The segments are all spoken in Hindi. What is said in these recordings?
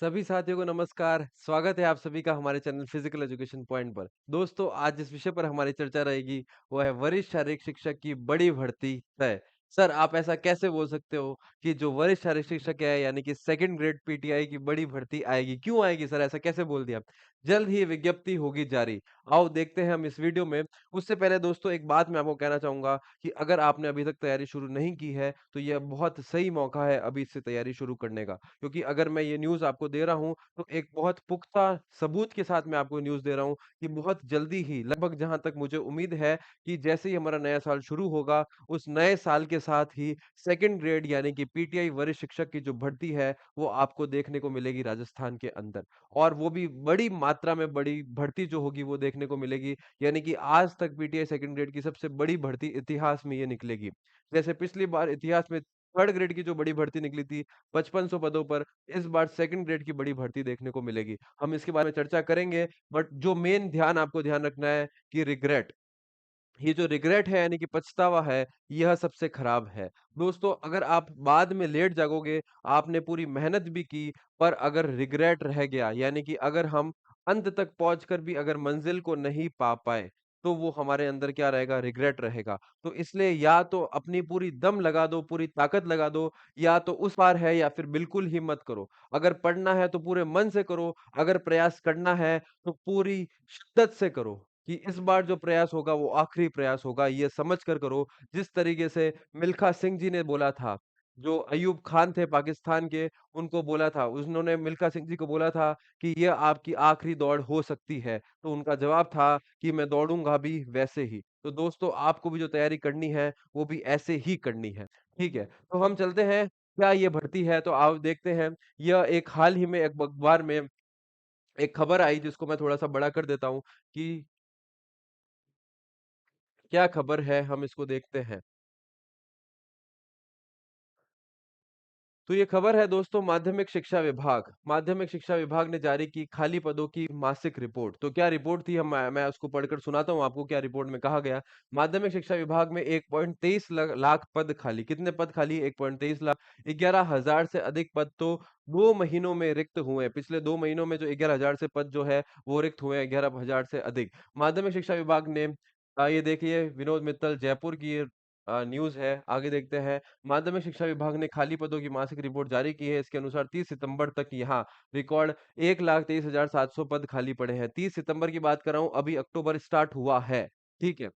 सभी साथियों को नमस्कार। स्वागत है आप सभी का हमारे चैनल फिजिकल एजुकेशन पॉइंट पर। दोस्तों, आज जिस विषय पर हमारी चर्चा रहेगी वो है वरिष्ठ शारीरिक शिक्षक की बड़ी भर्ती तय। सर, आप ऐसा कैसे बोल सकते हो कि जो वरिष्ठ शारीरिक शिक्षक है यानी कि सेकंड ग्रेड पीटीआई की बड़ी भर्ती आएगी? क्यों आएगी सर? ऐसा कैसे बोल दिया? जल्द ही विज्ञप्ति होगी जारी। आओ देखते हैं हम इस वीडियो में। उससे पहले दोस्तों एक बात मैं आपको कहना चाहूंगा कि अगर आपने अभी तक तैयारी शुरू नहीं की है तो यह बहुत सही मौका है अभी से तैयारी शुरू करने का। क्योंकि अगर मैं ये न्यूज़ आपको दे रहा हूँ, तो एक बहुत पुख्ता सबूत के साथ मैं आपको न्यूज़ दे रहा हूँ कि बहुत जल्दी ही लगभग जहाँ तक मुझे उम्मीद है कि जैसे ही हमारा नया साल शुरू होगा, उस नए साल के साथ ही सेकंड ग्रेड यानी कि पीटीआई वरिष्ठ शिक्षक की जो भर्ती है, वो आपको देखने को मिलेगी राजस्थान के अंदर। और वो भी बड़ी मात्रा में बड़ी भर्ती जो होगी वो देखने को मिलेगी, यानी कि आज तक पीटीआई सेकंड ग्रेड की सबसे बड़ी भर्ती इतिहास में ये निकलेगी। जैसे पिछली बार इतिहास में थर्ड ग्रेड की जो बड़ी भर्ती निकली थी 5500 पदों पर, इस बार सेकंड ग्रेड की बड़ी भर्ती देखने को मिलेगी। हम इसके बारे में चर्चा करेंगे, बट जो मेन ध्यान आपको ध्यान रखना है कि रिग्रेट, ये जो रिग्रेट है यानी कि पछतावा है, यह सबसे खराब है। दोस्तों, अगर आप बाद में लेट जागोगे, आपने पूरी मेहनत भी की, पर अगर रिग्रेट रह गया, यानी कि अगर हम अंत तक पहुंचकर भी अगर मंजिल को नहीं पा पाए, तो वो हमारे अंदर क्या रहेगा? रिग्रेट रहेगा। तो इसलिए या तो अपनी पूरी दम लगा दो, पूरी ताकत लगा दो, या तो उस पार है या फिर बिल्कुल ही मत करो। अगर पढ़ना है तो पूरे मन से करो, अगर प्रयास करना है तो पूरी शिद्दत से करो कि इस बार जो प्रयास होगा वो आखिरी प्रयास होगा, ये समझ कर करो। जिस तरीके से मिल्खा सिंह जी ने बोला था, जो अयूब खान थे पाकिस्तान के, उनको बोला था, उन्होंने मिल्खा सिंह जी को बोला था कि ये आपकी आखिरी दौड़ हो सकती है, तो उनका जवाब था कि मैं दौड़ूंगा भी वैसे ही। तो दोस्तों, आपको भी जो तैयारी करनी है वो भी ऐसे ही करनी है। ठीक है, तो हम चलते हैं। क्या ये भर्ती है? तो आओ देखते हैं। यह एक हाल ही में एक अखबार में एक खबर आई, जिसको मैं थोड़ा सा बड़ा कर देता हूँ कि क्या खबर है, हम इसको देखते हैं। तो ये खबर है दोस्तों, माध्यमिक शिक्षा विभाग ने जारी की खाली पदों की मासिक रिपोर्ट। तो क्या रिपोर्ट थी, हम मैं उसको पढ़कर सुनाता हूँ आपको क्या रिपोर्ट में कहा गया। माध्यमिक शिक्षा विभाग में 1.23 लाख पद खाली। कितने पद खाली? 1.23 लाख। 11,000 से अधिक पद तो 2 महीनों में रिक्त हुए हैं। पिछले 2 महीनों में जो 11,000 से पद जो है वो रिक्त हुए हैं, 11,000 से अधिक। माध्यमिक शिक्षा विभाग ने ये देखिए, विनोद मित्तल जयपुर की न्यूज है। आगे देखते हैं। माध्यमिक शिक्षा विभाग ने खाली पदों की मासिक रिपोर्ट जारी की है। इसके अनुसार 30 सितंबर तक यहाँ रिकॉर्ड 1,23,700 पद खाली पड़े हैं। 30 सितंबर की बात कर रहा हूँ, अभी अक्टूबर स्टार्ट हुआ है। ठीक है।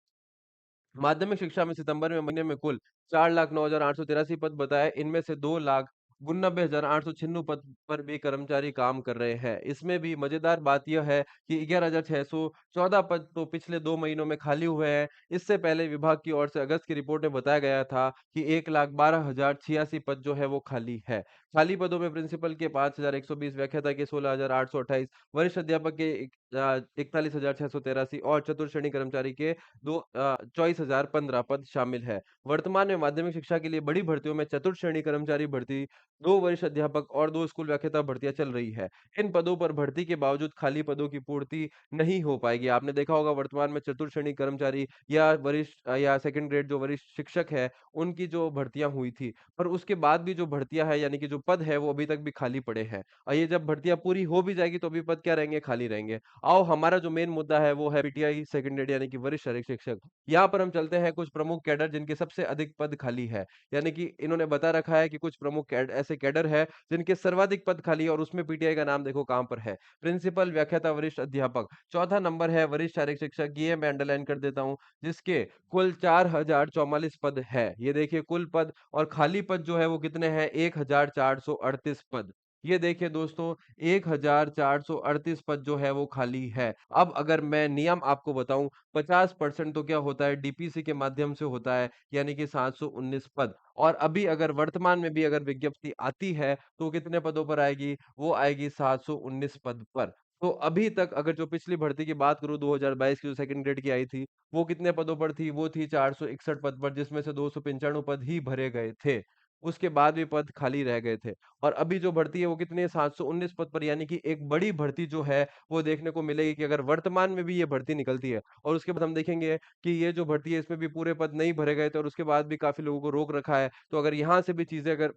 माध्यमिक शिक्षा में सितंबर में महीने में कुल 4,09,883 पद बताए। इनमें से 2,99,896 पद पर भी कर्मचारी काम कर रहे हैं। इसमें भी मजेदार बात यह है कि 11,614 पद तो पिछले 2 महीनों में खाली हुए हैं। इससे पहले विभाग की ओर से अगस्त की रिपोर्ट में बताया गया था कि 1,12,086 पद जो है वो खाली है। खाली पदों में प्रिंसिपल के 5,120, व्याख्याता के 16,828, वरिष्ठ अध्यापक के 41,683 और चतुर्थ श्रेणी कर्मचारी के 24,015 पद शामिल है। वर्तमान में माध्यमिक शिक्षा के लिए बड़ी भर्तियों में चतुर्थ श्रेणी कर्मचारी भर्ती, 2 वरिष्ठ अध्यापक और 2 स्कूल व्याख्याता भर्तियां चल रही है। इन पदों पर भर्ती के बावजूद खाली पदों की पूर्ति नहीं हो पाएगी। आपने देखा होगा वर्तमान में चतुर्थ श्रेणी कर्मचारी या वरिष्ठ या सेकंड ग्रेड जो वरिष्ठ शिक्षक है, उनकी जो भर्तियां हुई थी, पर उसके बाद भी जो भर्तियां है यानी कि जो पद है वो अभी तक भी खाली पड़े हैं। और ये जब भर्तियां पूरी हो भी जाएगी तो अभी पद क्या रहेंगे? खाली रहेंगे। आओ, हमारा जो मेन मुद्दा है वो है पीटीआई सेकंड ग्रेड यानी कि वरिष्ठ शारीरिक शिक्षक। यहाँ पर हम चलते हैं कुछ प्रमुख कैडर जिनके सबसे अधिक पद खाली है। यानी कि इन्होंने बता रखा है कि कुछ प्रमुख ऐसे कैडर है जिनके सर्वाधिक पद खाली है, और उसमें पीटीआई का नाम देखो कहां पर है। प्रिंसिपल, व्याख्याता, वरिष्ठ अध्यापक। चौथा नंबर है वरिष्ठ शारीरिक शिक्षक, ये मैं अंडरलाइन कर देता हूं, जिसके कुल 4,044 पद है। ये देखिए कुल पद, और खाली पद जो है वो कितने हैं? 1,438 पद। ये देखिए दोस्तों, 1,438 पद जो है वो खाली है। अब अगर मैं नियम आपको बताऊं, 50% तो क्या होता है? डीपीसी के माध्यम से होता है, यानी कि 719 पद। और अभी अगर वर्तमान में भी अगर विज्ञप्ति आती है तो कितने पदों पर आएगी? वो आएगी 719 पद पर। तो अभी तक अगर जो पिछली भर्ती की बात करूं, 2022 की जो सेकंड ग्रेड की आई थी, वो कितने पदों पर थी? वो थी 461 पद पर, जिसमें से 295 पद ही भरे गए थे। उसके बाद भी पद खाली रह गए थे। और अभी जो भर्ती है वो कितनी है? 719 पद पर, यानी कि एक बड़ी भर्ती जो है वो देखने को मिलेगी कि अगर वर्तमान में भी ये भर्ती निकलती है। और उसके बाद हम देखेंगे कि ये जो भर्ती है इसमें भी पूरे पद नहीं भरे गए थे, और उसके बाद भी काफी लोगों को रोक रखा है। तो अगर यहाँ से भी चीजें अगर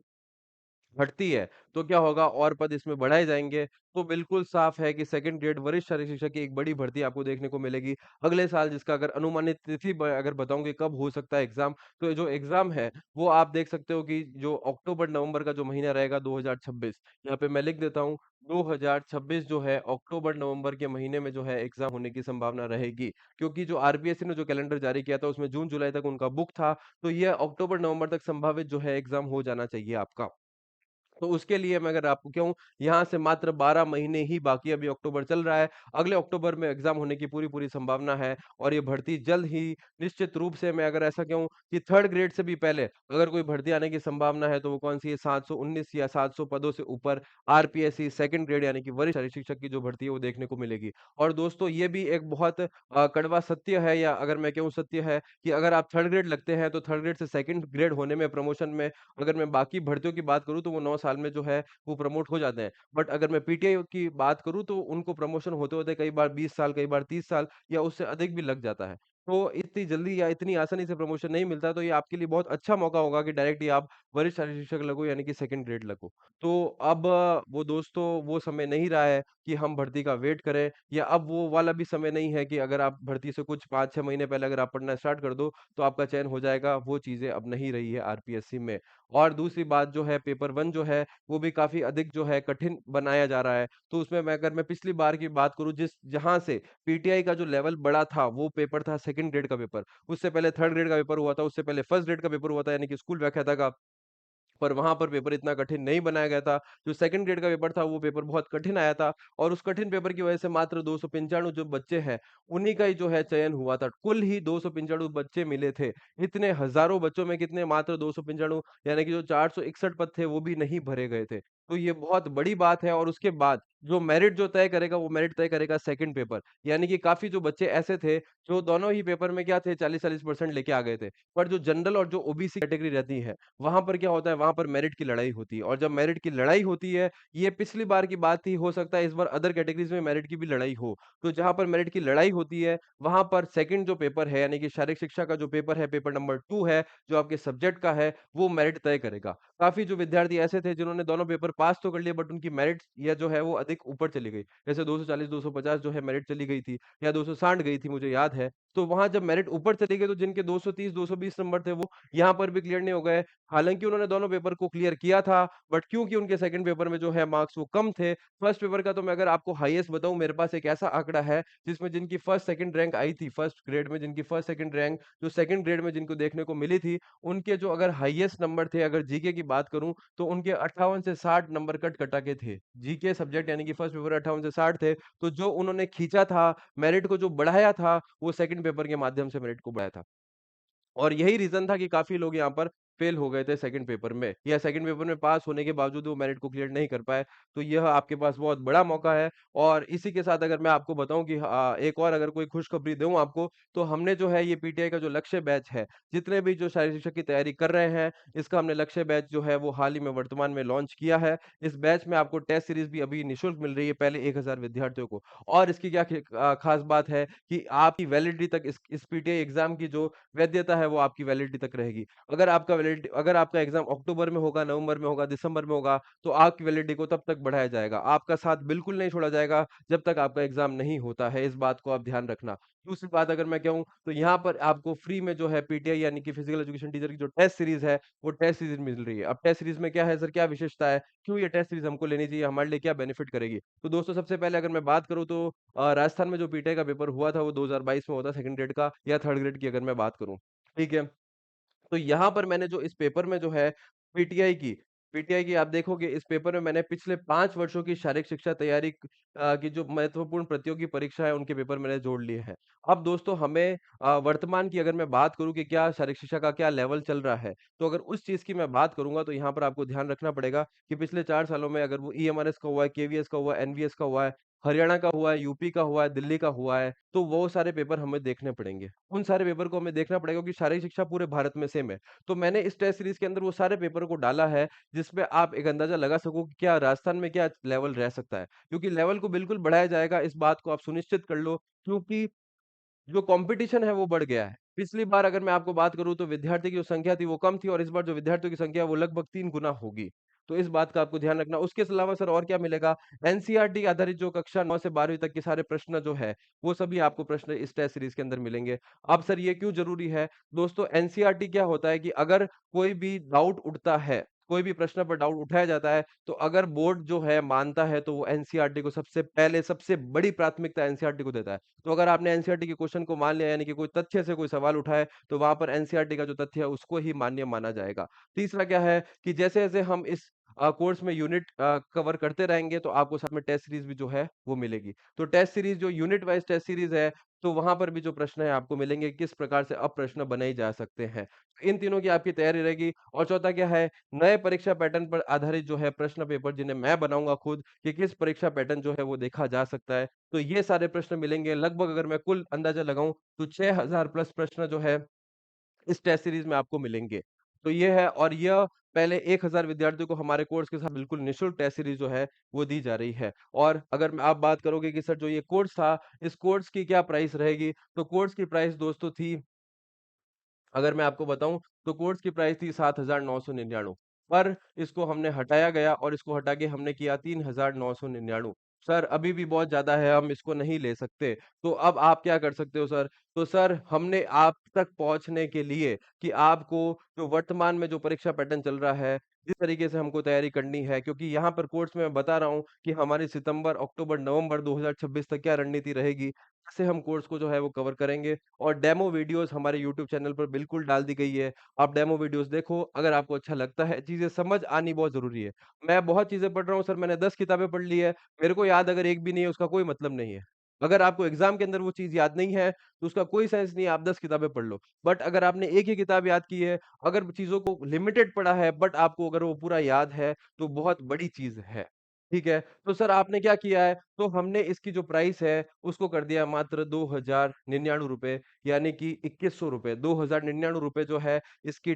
घटती है, तो क्या होगा और पद इसमें बढ़ाए जाएँगे। तो बिल्कुल साफ़ है कि सेकंड ग्रेड वरिष्ठ शारीरिक शिक्षक की एक बड़ी भर्ती आपको देखने को मिलेगी अगले साल, जिसका अगर अनुमानित तिथि अगर बताऊँ कि कब हो सकता है एग्ज़ाम, तो ये जो एग्ज़ाम है वो आप देख सकते हो कि जो अक्टूबर-नवंबर का जो महीना रहेगा 2026, यहाँ पे मैं लिख देता हूँ 2026 जो है अक्टूबर-नवंबर के महीने में जो है एग्ज़ाम होने की संभावना रहेगी। क्योंकि जो आरपीएससी ने जो कैलेंडर जारी किया था उसमें जून-जुलाई तक उनका बुक था, तो ये अक्टूबर-नवंबर तक संभावित जो है एग्ज़ाम हो जाना चाहिए आपका। तो उसके लिए मैं अगर आपको कहूँ, यहाँ से मात्र 12 महीने ही बाकी, अभी अक्टूबर चल रहा है, अगले अक्टूबर में एग्ज़ाम होने की पूरी-पूरी संभावना है और ये भर्ती जल्द ही निश्चित रूप से, मैं अगर ऐसा कहूँ कि थर्ड ग्रेड से भी पहले अगर कोई भर्ती आने की संभावना है, तो वो कौन-सी है, 719 या 700 पदों से ऊपर आरपीएससी सेकंड ग्रेड यानी कि वरिष्ठ शारीरिक शिक्षक की जो भर्ती है, वो देखने को मिलेगी। और दोस्तों ये भी एक बहुत कड़वा सत्य है, या अगर मैं कहूँ सत्य है, कि अगर आप थर्ड ग्रेड लगते हैं, तो थर्ड ग्रेड से सेकंड ग्रेड होने में, प्रमोशन में, अगर मैं बाकी भर्तियों की बात करूँ तो वो 9 साल में जो है वो प्रमोट हो जाते हैं। बट अगर मैं पीटीआई की बात करूँ तो उनको प्रमोशन होते-होते कई बार 20 साल, कई बार 30 साल या उससे अधिक भी लग जाता है। तो इतनी जल्दी या इतनी आसानी से प्रमोशन नहीं मिलता, तो ये आपके लिए बहुत अच्छा मौका होगा कि डायरेक्टली आप वरिष्ठ शारीरिक शिक्षक लगो यानी कि सेकंड ग्रेड लगो। तो अब वो दोस्तों वो समय नहीं रहा है कि हम भर्ती का वेट करें, या अब वो वाला भी समय नहीं है कि अगर आप भर्ती से कुछ 5-6 महीने पहले अगर आप पढ़ना स्टार्ट कर दो, तो आपका चयन हो जाएगा। वो चीज़ें अब नहीं रही है आरपीएससी में। और दूसरी बात जो है, पेपर 1 जो है, वो भी काफ़ी अधिक जो है कठिन बनाया जा रहा है। तो उसमें मैं पिछली बार की बात करूँ, जहाँ से पीटीआई का जो लेवल बढ़ा था, वो पेपर था सेकंड ग्रेड का पेपर। उससे पहले थर्ड ग्रेड का पेपर हुआ था, उससे पहले फर्स्ट ग्रेड का पेपर हुआ था, यानी कि स्कूल व्याख्याता का। पर वहाँ पर पेपर इतना कठिन नहीं बनाया गया था। जो सेकंड ग्रेड का पेपर था, वो पेपर बहुत कठिन आया था और उस कठिन पेपर की वजह से मात्र 295 जो बच्चे हैं, उन्हीं का ही जो है चयन हुआ था। कुल ही 295 बच्चे मिले थे। इतने हज़ारों बच्चों में कितने मात्र 295, यानी कि जो 461 पद थे, वो भी नहीं भरे गए थे। तो ये बहुत बड़ी बात है और उसके बाद जो मेरिट जो तय करेगा, वो मेरिट तय करेगा सेकंड पेपर। यानी कि काफ़ी जो बच्चे ऐसे थे, जो दोनों ही पेपर में क्या थे, 40-40% लेके आ गए थे। पर जो जनरल और जो ओबीसी कैटेगरी रहती है, वहाँ पर क्या होता है, वहाँ पर मेरिट की लड़ाई होती है और जब मेरिट की लड़ाई होती है, ये पिछली बार की बात थी, हो सकता है इस बार अदर कैटेगरीज़ में मेरिट की भी लड़ाई हो। तो जहाँ पर मेरिट की लड़ाई होती है, वहाँ पर सेकंड जो पेपर है, यानी कि शारीरिक शिक्षा का जो पेपर है, पेपर नंबर 2 है, जो आपके सब्जेक्ट का है, वो मेरिट तय करेगा। काफ़ी जो विद्यार्थी ऐसे थे, जिन्होंने दोनों पेपर पास तो कर लिए, बट उनकी मेरिट या जो है वो अधिक ऊपर चली गई। जैसे 240, 250 जो है मेरिट चली गई थी या 260 गई थी, मुझे याद है। तो वहाँ जब मेरिट ऊपर चली गई, तो जिनके 230, 220 नंबर थे, वो यहाँ पर भी क्लियर नहीं हो गए। हालाँकि उन्होंने दोनों पेपर को क्लियर किया था, बट क्योंकि उनके सेकंड पेपर में जो है मार्क्स वो कम थे, फर्स्ट पेपर का तो मैं अगर आपको हाईएस्ट बताऊँ, मेरे पास एक ऐसा आंकड़ा है, जिसमें जिनकी फर्स्ट सेकंड रैंक आई थी, फर्स्ट ग्रेड में जिनकी फर्स्ट सेकंड रैंक जो सेकंड ग्रेड में जिनको देखने को मिली थी, उनके जो अगर हाईएस्ट नंबर थे, अगर जीके की बात करूँ, तो उनके 58 से 60 नंबर कट-कटा के थे। जीके सब्जेक्ट यानी कि फर्स्ट पेपर 58 से 60 थे, तो जो उन्होंने खींचा था, मेरिट को जो बढ़ाया था, वो सेकंड पेपर के माध्यम से मेरिट को बढ़ाया था। और यही रीज़न था कि काफ़ी लोग यहाँ पर फेल हो गए थे सेकंड पेपर में, या सेकंड पेपर में पास होने के बावजूद वो मेरिट को क्लियर नहीं कर पाए। तो यह आपके पास बहुत बड़ा मौका है और इसी के साथ अगर मैं आपको बताऊँ कि एक और अगर कोई खुशखबरी दूँ आपको, तो हमने जो है ये पीटीआई का जो लक्ष्य बैच है, जितने भी जो शारीरिक शिक्षा की तैयारी कर रहे हैं, इसका हमने लक्ष्य बैच जो है वो हाल ही में वर्तमान में लॉन्च किया है। इस बैच में आपको टेस्ट सीरीज़ भी अभी निःशुल्क मिल रही है पहले 1000 विद्यार्थियों को। और इसकी क्या ख़ास बात है कि आपकी वैलिडिटी तक इस पीटीआई एग्ज़ाम की जो वैधता है वो आपकी वैलिडिटी तक रहेगी। अगर आपका एग्ज़ाम अक्टूबर में होगा, नवंबर में होगा, दिसंबर में होगा, तो आपकी वैलिडिटी को तब तक बढ़ाया जाएगा। आपका साथ बिल्कुल नहीं छोड़ा जाएगा जब तक आपका एग्ज़ाम नहीं होता है, इस बात को आप ध्यान रखना। दूसरी बात अगर मैं कहूँ, तो यहाँ पर आपको फ्री में जो है पीटीआई यानी कि फिजिकल एजुकेशन टीचर की जो टेस्ट सीरीज़ है, वो टेस्ट सीरीज़ मिल रही है। अब टेस्ट सीरीज़ में क्या है सर, क्या विशेषता है? क्यों ये टेस्ट सीरीज़ हमको लेनी चाहिए? हमारे लिए क्या बेनिफिट करेगी? तो दोस्तों सबसे पहले अगर मैं बात करूँ, तो राजस्थान में जो पीटीआई का पेपर हुआ था, वो 2022 में हुआ था सेकंड ग्रेड का या थर्ड ग्रेड की अगर मैं बात करूँ। ठीक है? तो यहाँ पर मैंने जो इस पेपर में जो है पीटीआई की पीटीआई की आप देखोगे, इस पेपर में मैंने पिछले 5 वर्षों की शारीरिक शिक्षा तैयारी की जो महत्वपूर्ण प्रतियोगी परीक्षा है, उनके पेपर मैंने जोड़ लिए हैं। अब दोस्तों हमें वर्तमान की अगर मैं बात करूँ कि क्या शारीरिक शिक्षा का क्या लेवल चल रहा है, तो अगर उस चीज़ की मैं बात करूँगा, तो यहाँ पर आपको ध्यान रखना पड़ेगा कि पिछले 4 सालों में अगर वो ईएमआरएस का हुआ है, केवीएस का हुआ है, एनवीएस का हुआ है, हरियाणा का हुआ है, यूपी का हुआ है, दिल्ली का हुआ है, तो वो सारे पेपर हमें देखने पड़ेंगे। उन सारे पेपर को हमें देखना पड़ेगा क्योंकि शारीरिक शिक्षा पूरे भारत में सेम है। तो मैंने इस टेस्ट सीरीज़ के अंदर वो सारे पेपर को डाला है, जिसमें आप एक अंदाज़ा लगा सको कि क्या राजस्थान में क्या लेवल रह सकता है। क्योंकि लेवल को बिल्कुल बढ़ाया जाएगा, इस बात को आप सुनिश्चित कर लो, क्योंकि जो कॉम्पिटिशन है वो बढ़ गया है। पिछली बार अगर मैं आपको बात करूँ, तो विद्यार्थी की जो संख्या थी वो कम थी और इस बार जो विद्यार्थियों की संख्या है वो लगभग 3 गुना होगी। तो इस बात का आपको ध्यान रखना। उसके अलावा सर और क्या मिलेगा? एनसीईआरटी आधारित जो कक्षा 9 से 12वीं तक के सारे प्रश्न जो है, वो सभी आपको प्रश्न इस टेस्ट सीरीज के अंदर मिलेंगे। अब सर ये क्यों ज़रूरी है? दोस्तों एनसीईआरटी क्या होता है कि अगर कोई भी डाउट उठता है, कोई भी प्रश्न पर डाउट उठाया जाता है, तो अगर बोर्ड जो है मानता है तो वो एनसीईआरटी को सबसे पहले सबसे बड़ी प्राथमिकता एनसीईआरटी को देता है। तो अगर आपने एनसीईआरटी के क्वेश्चन को मान लिया यानी कि कोई तथ्य से कोई सवाल उठाए, तो वहाँ पर एनसीईआरटी का जो तथ्य है उसको ही मान्य माना जाएगा। तीसरा क्या है कि जैसे-जैसे हम इस कोर्स में यूनिट कवर करते रहेंगे तो आपको साथ में टेस्ट सीरीज भी जो है वो मिलेगी। तो टेस्ट सीरीज जो यूनिट वाइज़ टेस्ट सीरीज है, तो वहाँ पर भी जो प्रश्न है आपको मिलेंगे, किस प्रकार से अब प्रश्न बनाए जा सकते हैं। इन तीनों की आपकी तैयारी रहेगी और चौथा क्या है, नए परीक्षा पैटर्न पर आधारित जो है प्रश्न पेपर जिन्हें मैं बनाऊँगा खुद कि किस परीक्षा पैटर्न जो है वो देखा जा सकता है। तो ये सारे प्रश्न मिलेंगे लगभग अगर मैं कुल अंदाज़ा लगाऊँ तो 6000 प्लस प्रश्न जो है इस टेस्ट सीरीज में आपको मिलेंगे। तो ये है और यह पहले 1000 विद्यार्थियों को हमारे कोर्स के साथ बिल्कुल निःशुल्क टेस्ट सीरीज जो है वो दी जा रही है। और अगर आप बात करोगे कि सर जो ये कोर्स था, इस कोर्स की क्या प्राइस रहेगी? तो कोर्स की प्राइस दोस्तों थी अगर मैं आपको बताऊँ तो कोर्स की प्राइस थी 7,999 पर इसको हमने हटाया गया और इसको हटा के हमने किया 3,999 सर अभी भी बहुत ज़्यादा है, हम इसको नहीं ले सकते। तो अब आप क्या कर सकते हो सर? तो सर हमने आप तक पहुँचने के लिए कि आपको जो वर्तमान में जो परीक्षा पैटर्न चल रहा है, जिस तरीके से हमको तैयारी करनी है क्योंकि यहाँ पर कोर्स में मैं बता रहा हूँ कि हमारी सितंबर, अक्टूबर, नवंबर 2026 तक क्या रणनीति रहेगी, से हम कोर्स को जो है वो कवर करेंगे और डेमो वीडियोस हमारे यूट्यूब चैनल पर बिल्कुल डाल दी गई है। आप डेमो वीडियोस देखो, अगर आपको अच्छा लगता है, चीज़ें समझ आनी बहुत ज़रूरी है। मैं बहुत चीज़ें पढ़ रहा हूँ सर, मैंने 10 किताबें पढ़ ली है, मेरे को याद अगर एक भी नहीं है, उसका कोई मतलब नहीं है। अगर आपको एग्ज़ाम के अंदर वो चीज़ याद नहीं है, तो उसका कोई सेंस नहीं है, आप 10 किताबें पढ़ लो। बट अगर आपने एक ही किताब याद की है, अगर चीज़ों को लिमिटेड पढ़ा है, बट आपको अगर वो पूरा याद है, तो बहुत बड़ी चीज़ है। ठीक है? तो सर आपने क्या किया है, तो हमने इसकी जो प्राइस है, उसको कर दिया मात्र ₹2099 यानी कि ₹2100 ₹2099 जो है इसकी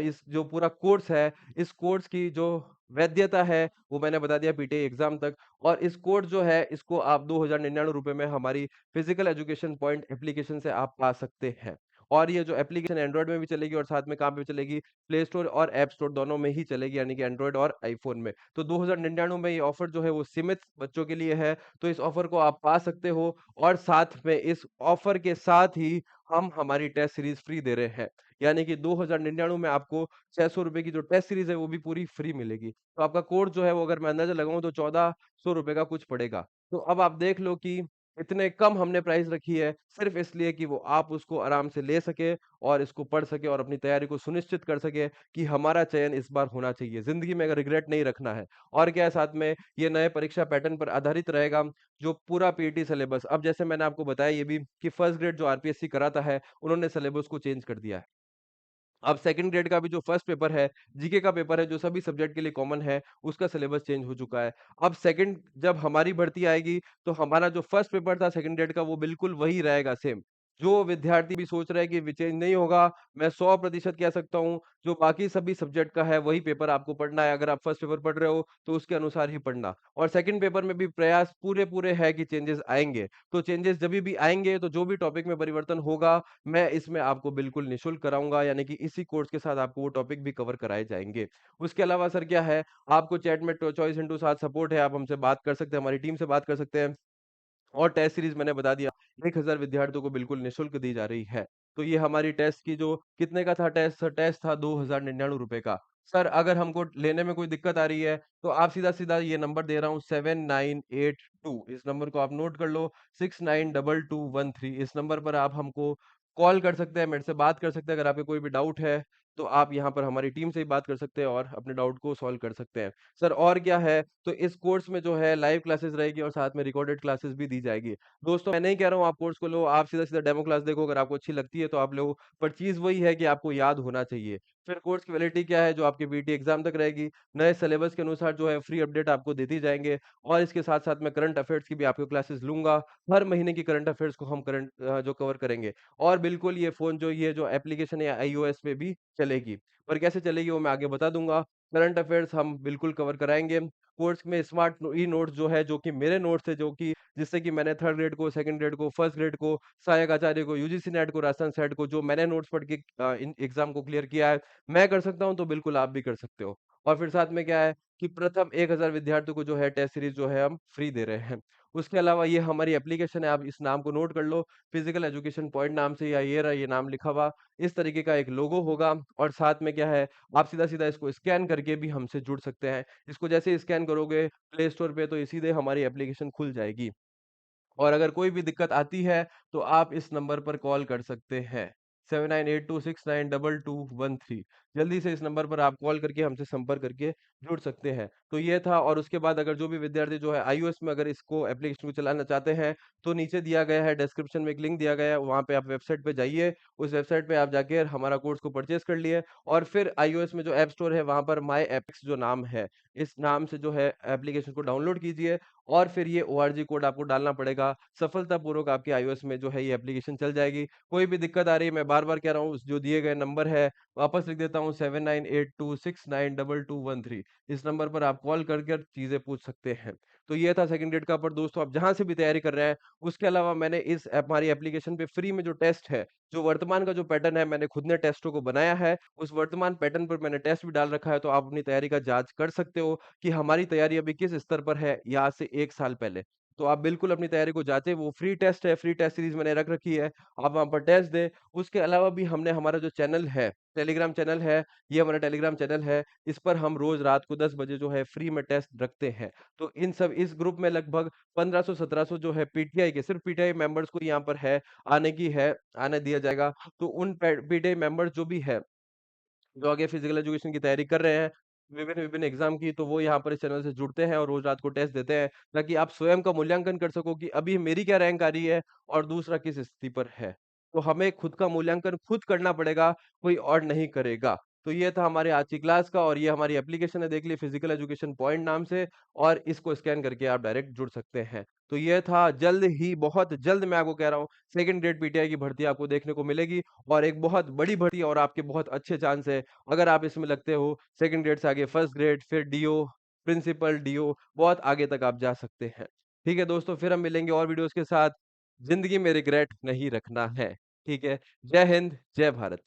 इस जो पूरा कोर्स है, इस कोर्स की जो वैधयता है, वो मैंने बता दिया पीटीआई एग्ज़ाम तक और इस कोर्स जो है, इसको आप ₹2099 में हमारी फिज़िकल एजुकेशन पॉइंट एप्लीकेशन से आप पा सकते हैं। और ये जो एप्लीकेशन एंड्रॉयड में भी चलेगी और साथ में कहाँ पे चलेगी? प्ले स्टोर और ऐप स्टोर दोनों में ही चलेगी यानी कि एंड्रॉयड और आईफ़ोन में। तो 2099 में ये ऑफ़र जो है वो सीमित बच्चों के लिए है, तो इस ऑफ़र को आप पा सकते हो और साथ में इस ऑफ़र के साथ ही हम हमारी टेस्ट सीरीज़ फ्री दे रहे हैं। यानी कि 2099 में आपको ₹600 की जो टेस्ट सीरीज़ है वो भी पूरी फ्री मिलेगी। तो आपका कोर्स जो है वो अगर मैं अंदाज़ा लगाऊँ तो ₹1400 का कुछ पड़ेगा। तो अब आप देख लो कि इतने कम हमने प्राइस रखी है, सिर्फ़ इसलिए कि वो आप उसको आराम से ले सकें और इसको पढ़ सकें और अपनी तैयारी को सुनिश्चित कर सकें कि हमारा चयन इस बार होना चाहिए। ज़िंदगी में अगर रिग्रेट नहीं रखना है और क्या है साथ में ये नए परीक्षा पैटर्न पर आधारित रहेगा, जो पूरा पीटी सिलेबस अब जैसे मैंने आपको बताया ये भी कि फर्स्ट ग्रेड जो आरपीएससी कराता है, उन्होंने सिलेबस को चेंज कर दिया है। अब सेकंड ग्रेड का भी जो फर्स्ट पेपर है, जीके का पेपर है जो सभी सब्जेक्ट के लिए कॉमन है, उसका सिलेबस चेंज हो चुका है। अब सेकंड जब हमारी भर्ती आएगी, तो हमारा जो फर्स्ट पेपर था सेकंड ग्रेड का वो बिल्कुल वही रहेगा सेम। जो विद्यार्थी भी सोच रहा है कि चेंज नहीं होगा, मैं 100% कह सकता हूँ, जो बाकी सभी सब्जेक्ट का है वही पेपर आपको पढ़ना है। अगर आप फर्स्ट पेपर पढ़ रहे हो, तो उसके अनुसार ही पढ़ना और सेकंड पेपर में भी प्रयास पूरे-पूरे है कि चेंजेस आएँगे। तो चेंजेस जभी भी आएँगे, तो जो भी टॉपिक में परिवर्तन होगा मैं इसमें आपको बिल्कुल निःशुल्क कराऊँगा यानी कि इसी कोर्स के साथ आपको वो टॉपिक भी कवर कराए जाएँगे। उसके अलावा सर क्या है, आपको चैट में टो चॉइस इंटू 7 सपोर्ट है, आप हमसे बात कर सकते हैं, हमारी टीम से बात कर सकते हैं। और टेस्ट सीरीज़ मैंने बता दिया 1000 विद्यार्थियों को बिल्कुल निःशुल्क दी जा रही है। तो ये हमारी टेस्ट की जो कितने का था टेस्ट? सर टेस्ट था ₹2099 का। सर अगर हमको लेने में कोई दिक्कत आ रही है, तो आप सीधा-सीधा ये नंबर दे रहा हूँ 7982 इस नंबर को आप नोट कर लो 692213 इस नंबर पर आप हमको कॉल कर सकते हैं, मेरे से बात कर सकते हैं। अगर आपको कोई भी डाउट है, तो आप यहाँ पर हमारी टीम से ही बात कर सकते हैं और अपने डाउट को सॉल्व कर सकते हैं। सर और क्या है, तो इस कोर्स में जो है लाइव क्लासेस रहेगी और साथ में रिकॉर्डेड क्लासेस भी दी जाएगी। दोस्तों मैं नहीं कह रहा हूँ आप कोर्स को लो, आप सीधा-सीधा डेमो क्लास देखो, अगर आपको अच्छी लगती है तो आप लो, पर चीज़ वही है कि आपको याद होना चाहिए। फिर कोर्स की वैलिडिटी क्या है जो आपकी पीटी एग्ज़ाम तक रहेगी, नए सिलेबस के अनुसार जो है फ्री अपडेट आपको देती जाएँगे और इसके साथ-साथ मैं करंट अफेयर्स की भी आपको क्लासेस लूँगा। हर महीने की करंट अफेयर्स को हम जो कवर करेंगे और बिल्कुल ये जो एप्लीकेशन है आईओएस पे भी चलेगी। पर कैसे चलेगी वो मैं आगे बता दूँगा। करंट अफेयर्स हम बिल्कुल कवर कराएँगे कोर्स में स्मार्ट ई नोट्स जो है, जो कि मेरे नोट्स थे, जो कि जिससे कि मैंने 3rd ग्रेड को, 2nd ग्रेड को, 1st ग्रेड को, सहायक आचार्य को, यूजीसी नेट को, राजस्थान सेट को, जो मैंने नोट्स पढ़ के इन एग्जाम को क्लियर किया है, मैं कर सकता हूँ, तो बिल्कुल आप भी कर सकते हो। और फिर साथ में क्या है कि प्रथम 1000 विद्यार्थियों को जो है टेस्ट सीरीज जो है हम फ्री दे रहे हैं। उसके अलावा ये हमारी एप्लीकेशन है, आप इस नाम को नोट कर लो, फिजिकल एजुकेशन पॉइंट नाम से, या ये रहा ये नाम लिखा हुआ, इस तरीके का एक लोगो होगा। और साथ में क्या है, आप सीधा-सीधा इसको स्कैन करके भी हमसे जुड़ सकते हैं। इसको जैसे ही स्कैन करोगे प्ले स्टोर पे, तो ये सीधे हमारी एप्लीकेशन खुल जाएगी। और अगर कोई भी दिक्कत आती है, तो आप इस नंबर पर कॉल कर सकते हैं, 7982692213। जल्दी से इस नंबर पर आप कॉल करके हमसे संपर्क करके जुड़ सकते हैं। तो ये था। और उसके बाद अगर जो भी विद्यार्थी जो है iOS में अगर इसको एप्लीकेशन को चलाना चाहते हैं, तो नीचे दिया गया है डिस्क्रिप्शन में एक लिंक दिया गया है, वहाँ पे आप वेबसाइट पे जाइए, उस वेबसाइट पे आप जाके हमारा कोर्स को परचेज़ कर लिए, और फिर iOS में जो ऐप स्टोर है, वहाँ पर माय एप्स जो नाम है, इस नाम से जो है एप्लीकेशन को डाउनलोड कीजिए, और फिर ये ओआरजी कोड आपको डालना पड़ेगा। सफलतापूर्वक आपके iOS में जो है ये एप्लीकेशन चल जाएगी। कोई भी दिक्कत आ रही है, मैं बार-बार कह रहा हूँ, जो दिए गए नंबर है, वापस लिख देता हूँ, 7982692213। इस नंबर पर आप कॉल कर कर चीज़ें पूछ सकते हैं। तो ये था सेकंड ग्रेड का। पर दोस्तों, आप जहाँ से भी तैयारी कर रहे हैं, उसके अलावा मैंने इस हमारी एप्लीकेशन पे फ्री में जो टेस्ट है, जो वर्तमान का जो पैटर्न है, मैंने खुद ने टेस्टों को बनाया है। उस वर्तमान पैटर्न पर मैंने टेस्ट भी डाल रखा है, तो आप अपनी तैयारी का जाँच कर सकते हो कि हमारी तैयारी अभी किस स्तर पर है, या आज से 1 साल पहले। तो आप बिल्कुल अपनी तैयारी को जाँचें, वो फ्री टेस्ट है, फ्री टेस्ट सीरीज़ मैंने रख रखी है, आप वहाँ पर टेस्ट दें। उसके अलावा भी हमने हमारा जो चैनल है, टेलीग्राम चैनल है, ये हमारा टेलीग्राम चैनल है, इस पर हम रोज़ रात को 10 बजे जो है फ्री में टेस्ट रखते हैं। तो इस ग्रुप में लगभग 1500-1700 जो है पीटीआई के, सिर्फ़ पीटीआई मेंबर्स को यहाँ पर है, आने दिया जाएगा। तो उन पीटीआई मेंबर्स जो भी है, जो आगे फिजिकल एजुकेशन की तैयारी कर रहे हैं, विभिन्न-विभिन्न एग्ज़ाम की, तो वो यहाँ पर इस चैनल से जुड़ते हैं और रोज़ रात को टेस्ट देते हैं, ताकि आप स्वयं का मूल्यांकन कर सको कि अभी मेरी क्या रैंक आ रही है और दूसरा किस स्थिति पर है। तो हमें खुद का मूल्यांकन खुद करना पड़ेगा, कोई और नहीं करेगा। तो ये था हमारे आज की क्लास का, और ये हमारी एप्लीकेशन है, देख लीजिए, फिजिकल एजुकेशन पॉइंट नाम से, और इसको स्कैन करके आप डायरेक्ट जुड़ सकते हैं। तो ये था। जल्द ही, बहुत जल्द, मैं आपको कह रहा हूँ, सेकंड ग्रेड पीटीआई की भर्ती आपको देखने को मिलेगी, और एक बहुत बड़ी भर्ती, और आपके बहुत अच्छे चांस है, अगर आप इसमें लगते हो, सेकंड ग्रेड से आगे फर्स्ट ग्रेड, फिर डीओ, प्रिंसिपल, डीओ, बहुत आगे तक आप जा सकते हैं। ठीक है दोस्तों, फिर हम मिलेंगे और वीडियोज़ के साथ। ज़िंदगी में रिग्रेट नहीं रखना है। ठीक है? जय हिंद, जय भारत।